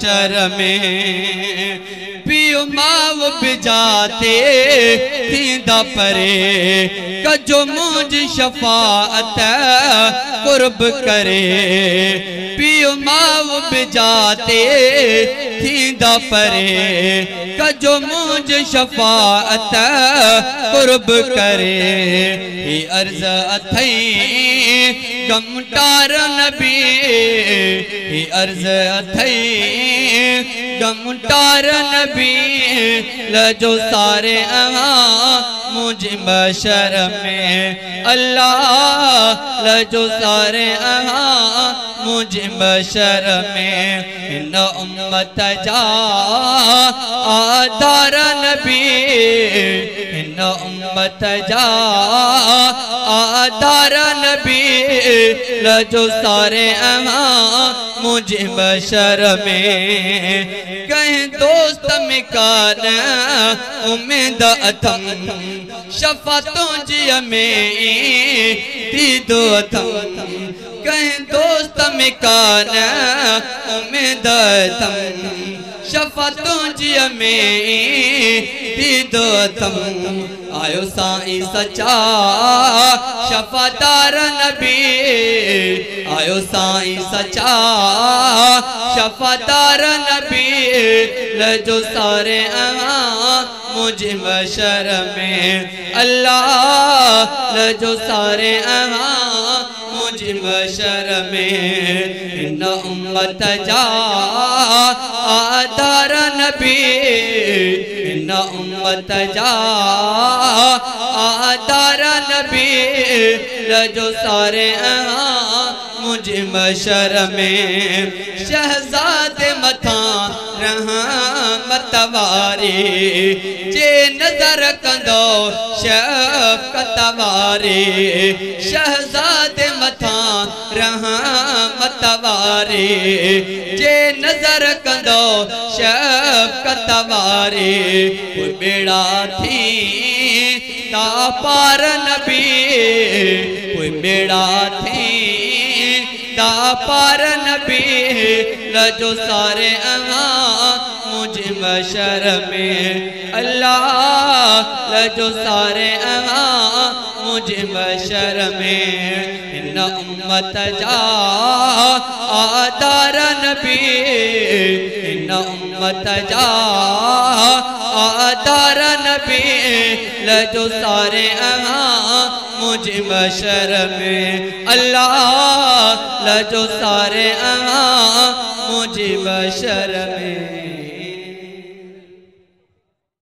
बशर में पियो माव बिजाते थींदा परे कजो मुझ शफाअत कुर्ब करे पियो माव बिजाते थींदा परे कजो मुझ शफाअत कुर्ब करे ही अर्ज अथई गमटार नबी ही अर्ज अथई गमटार नबी लजो सारे मुझ बशर में अल्लाह लजो सारे मुझ बशर में इन उम्मत जा आधार नबी इन उम्मत जा आधार नबी लजो सारे मुझ बशर में कहीं दोस्त में कान उम्मीद अथम शफातों जिया में थी दो अथम कहीं दोस्त में कान उम्मीद अथम शफातों जिया में थी दो अथम आयो साईं सच्चा शफादार नबी आयो साईं सच्चा शफादार नबी लजो सारे मुझ बशर में अल्लाह लजो सारे मुझ बशर में इन उम्मत जा आधार नबी इन उम्मत जा आधार नबी लजो सारे मुझ बशर में शहजादे मथा रहमत वारी जे नजर कंदो शफ़क़त वारी शहजादे मथा रहमत वारी जे नजर कंदो शफ़क़त वारी कोई बेड़ा थी ता पार नबी कोई बेड़ा थी ता पार नबी लजो सारे मुझ बशर में अल्लाह लजो सारे मुझ बशर में इन उम्मत जा आधार नबी इन उम्मत जा आधार नबी लजो सारे मुझ बशर में अल्लाह लजो सारे मुझ बशर में।